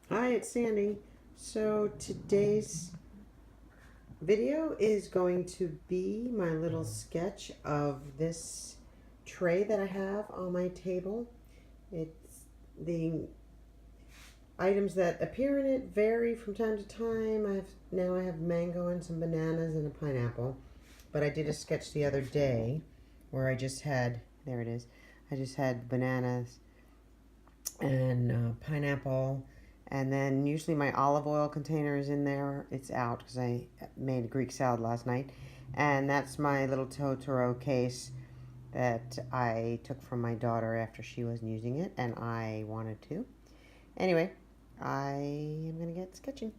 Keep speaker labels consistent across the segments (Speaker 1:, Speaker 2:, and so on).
Speaker 1: Hi, it's Sandy. So today's video is going to be my little sketch of this tray that I have on my table. It's the items that appear in it vary from time to time. I have mango and some bananas and a pineapple. But I did a sketch the other day where I just had, there it is, I just had bananas and pineapple, and then usually my olive oil container is in there. It's out because I made a Greek salad last night, and that's my little Totoro case that I took from my daughter after she wasn't using it and I wanted to. Anyway, I am gonna get sketching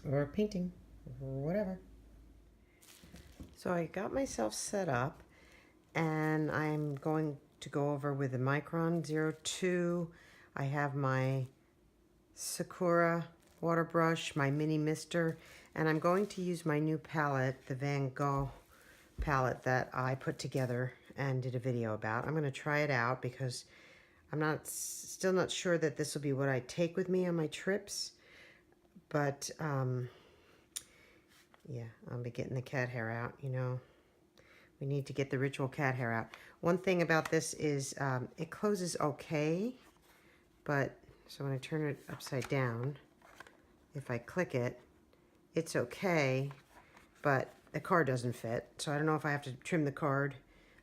Speaker 1: or painting or whatever. So I got myself set up and I'm going to go over with the Micron 02. I have my Sakura water brush, my mini mister, and I'm going to use my new palette, the Van Gogh palette that I put together and did a video about. I'm going to try it out because I'm still not sure that this will be what I take with me on my trips, but yeah, I'll be getting the cat hair out, you know. We need to get the ritual cat hair out. One thing about this is it closes okay, but so when I turn it upside down, if I click it, it's okay, but the card doesn't fit. So I don't know if I have to trim the card.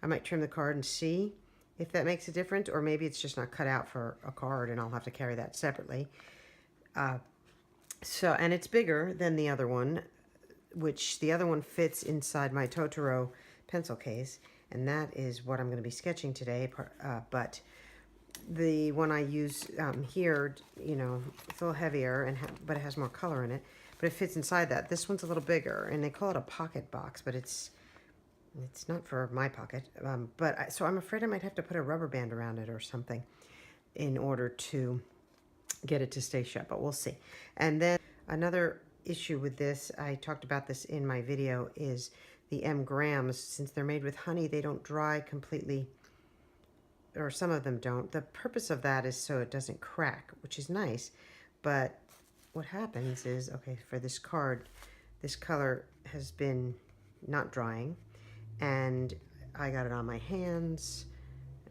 Speaker 1: I might trim the card and see if that makes a difference, or maybe it's just not cut out for a card and I'll have to carry that separately. And it's bigger than the other one, which the other one fits inside my Totoro pencil case, and that is what I'm going to be sketching today. But the one I use here, you know, it's a little heavier, but it has more color in it. But it fits inside that. This one's a little bigger, and they call it a pocket box, but it's not for my pocket. So I'm afraid I might have to put a rubber band around it or something in order to get it to stay shut, but we'll see. And then another issue with this, I talked about this in my video, is the grams. Since they're made with honey, they don't dry completely, or some of them don't. The purpose of that is so it doesn't crack, which is nice. But what happens is, okay, for this card, this color has been not drying, and I got it on my hands.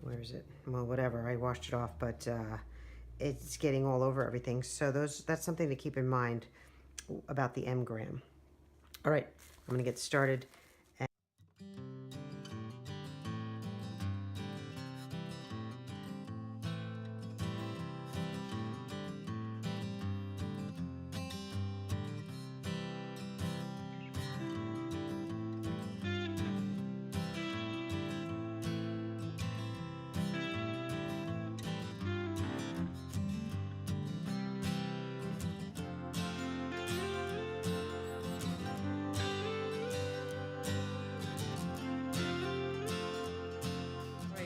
Speaker 1: Where is it? Well, whatever, I washed it off, but it's getting all over everything. So that's something to keep in mind about the gram. All right, I'm gonna get started.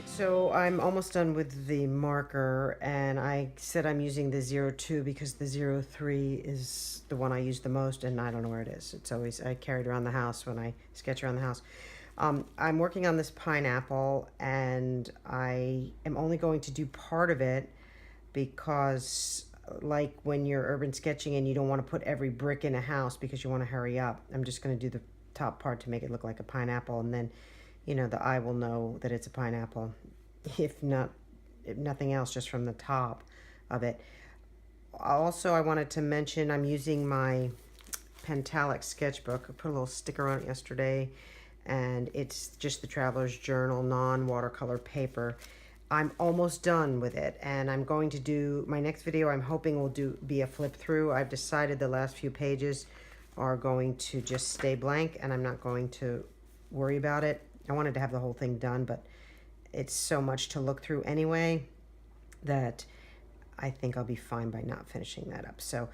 Speaker 1: So I'm almost done with the marker, and I said I'm using the 02 because the 03 is the one I use the most, and I don't know where it is. It's always, I carry it around the house when I sketch around the house. I'm working on this pineapple, and I am only going to do part of it because, like when you're urban sketching and you don't want to put every brick in a house because you want to hurry up, I'm just going to do the top part to make it look like a pineapple, and then, you know, the eye will know that it's a pineapple, if nothing else, just from the top of it. Also, I wanted to mention I'm using my Pentalic sketchbook. I put a little sticker on it yesterday, and it's just the Traveler's Journal non-watercolor paper. I'm almost done with it, and I'm going to do my next video. I'm hoping will be a flip through. I've decided the last few pages are going to just stay blank, and I'm not going to worry about it. I wanted to have the whole thing done, but it's so much to look through anyway that I think I'll be fine by not finishing that up. So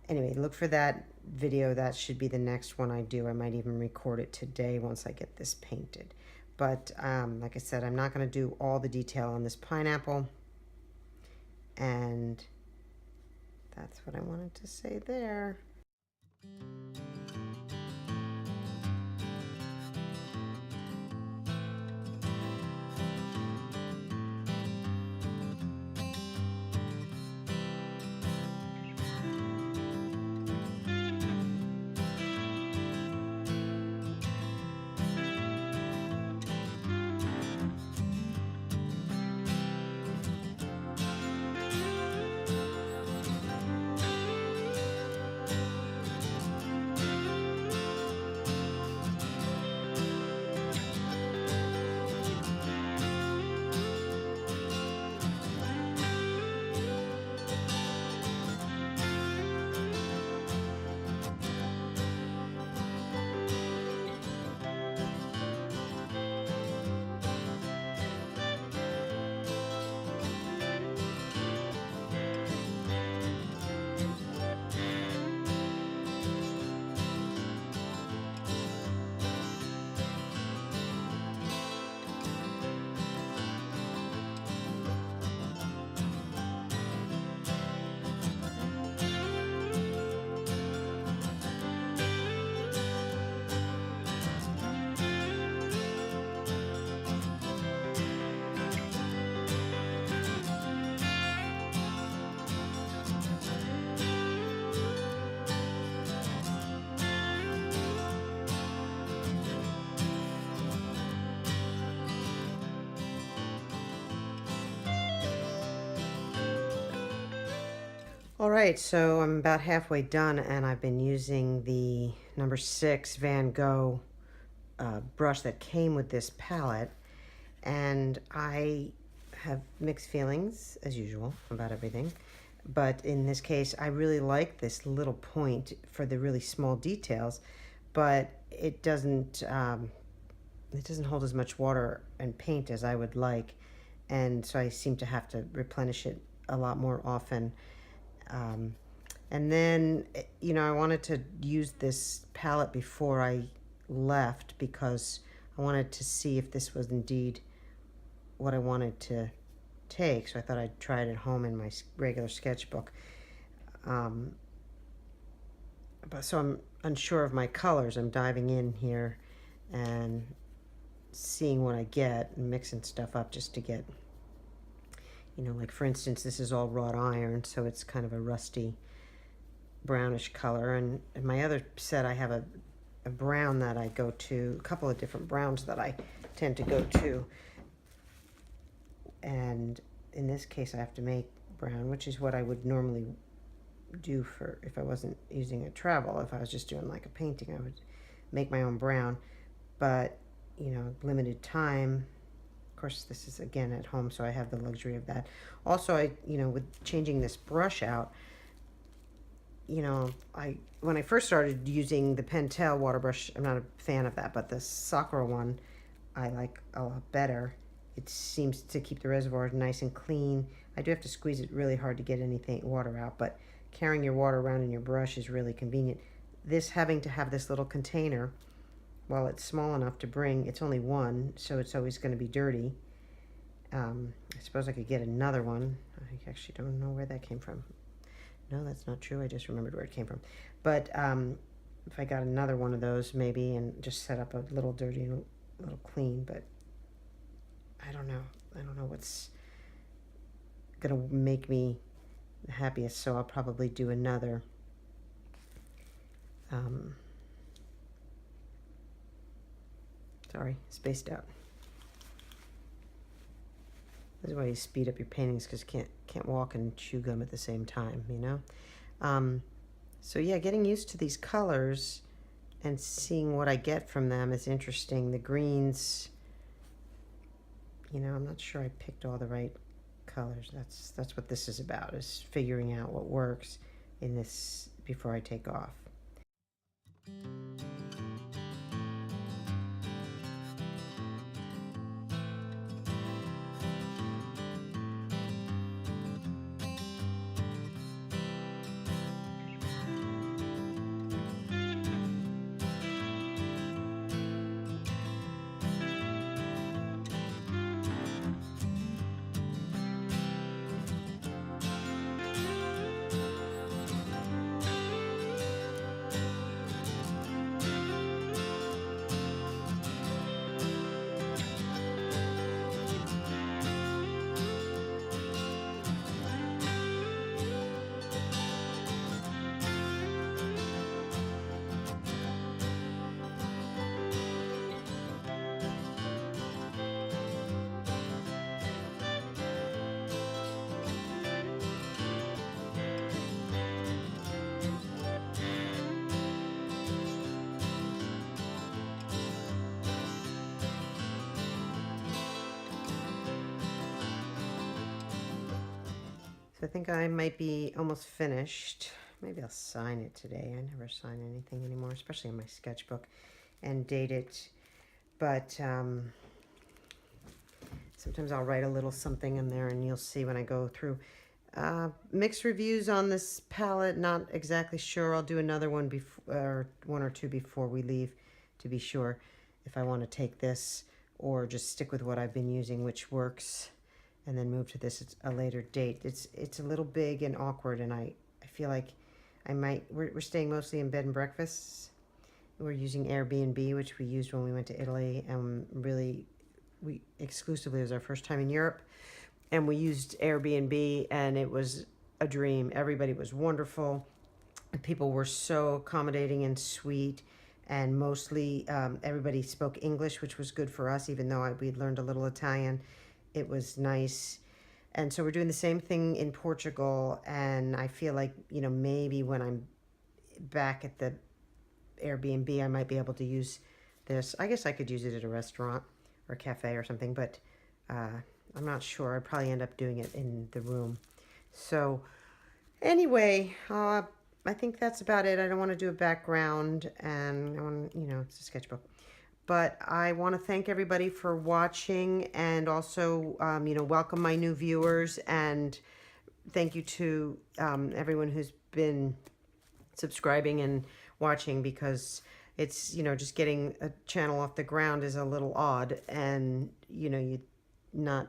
Speaker 1: anyway, look for that video. That should be the next one I do. I might even record it today once I get this painted. But like I said, I'm not going to do all the detail on this pineapple. And that's what I wanted to say there. All right, so I'm about halfway done, and I've been using the number 6 Van Gogh brush that came with this palette, and I have mixed feelings, as usual, about everything. But in this case, I really like this little point for the really small details, but it doesn't hold as much water and paint as I would like, and so I seem to have to replenish it a lot more often. And then, you know, I wanted to use this palette before I left because I wanted to see if this was indeed what I wanted to take. So I thought I'd try it at home in my regular sketchbook. But so I'm unsure of my colors. I'm diving in here and seeing what I get and mixing stuff up just to get, you know, like for instance, this is all wrought iron, so it's kind of a rusty brownish color. And in my other set, I have a brown that I go to, a couple of different browns that I tend to go to. And in this case, I have to make brown, which is what I would normally do for if I wasn't using a travel. If I was just doing like a painting, I would make my own brown. But, you know, limited time. Of course, this is again at home, so I have the luxury of that. Also, you know, with changing this brush out, you know, when I first started using the Pentel water brush, I'm not a fan of that, but the Sakura one I like a lot better. It seems to keep the reservoir nice and clean. I do have to squeeze it really hard to get anything water out, but carrying your water around in your brush is really convenient. This having to have this little container, while it's small enough to bring, it's only one, so it's always going to be dirty. I suppose I could get another one. I actually don't know where that came from. No, that's not true. I just remembered where it came from. But if I got another one of those maybe and just set up a little dirty and a little clean, but I don't know. I don't know what's going to make me the happiest, so I'll probably do another. Sorry, spaced out. This is why you speed up your paintings, because you can't walk and chew gum at the same time, you know? So yeah, getting used to these colors and seeing what I get from them is interesting. The greens, you know, I'm not sure I picked all the right colors. That's what this is about, is figuring out what works in this before I take off. So I think I might be almost finished. Maybe I'll sign it today. I never sign anything anymore, especially in my sketchbook, and date it. But sometimes I'll write a little something in there, and you'll see when I go through. Mixed reviews on this palette, not exactly sure. I'll do another one or one or two before we leave to be sure if I want to take this or just stick with what I've been using, which works, and then move to this at a later date. It's a little big and awkward, and I feel like we're staying mostly in bed and breakfasts. We're using Airbnb, which we used when we went to Italy, and really exclusively, it was our first time in Europe, and we used Airbnb, and it was a dream. Everybody was wonderful. People were so accommodating and sweet, and mostly everybody spoke English, which was good for us, even though we'd learned a little Italian. It was nice. And so we're doing the same thing in Portugal, and I feel like, you know, maybe when I'm back at the Airbnb, I might be able to use this. I guess I could use it at a restaurant or a cafe or something, but I'm not sure. I'd probably end up doing it in the room. So anyway, I think that's about it. I don't want to do a background, and I want, you know, it's a sketchbook. But I want to thank everybody for watching, and also, you know, welcome my new viewers, and thank you to everyone who's been subscribing and watching, because it's, you know, just getting a channel off the ground is a little odd, and, you know, you not,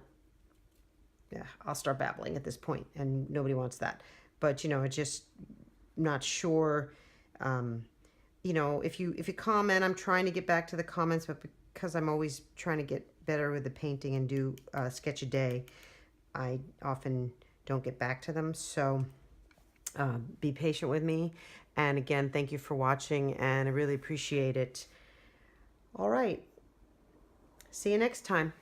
Speaker 1: yeah, I'll start babbling at this point, and nobody wants that. But, you know, it's just not sure. You know, if you comment, I'm trying to get back to the comments, but because I'm always trying to get better with the painting and do a sketch a day, I often don't get back to them. So be patient with me. And again, thank you for watching, and I really appreciate it. All right. See you next time.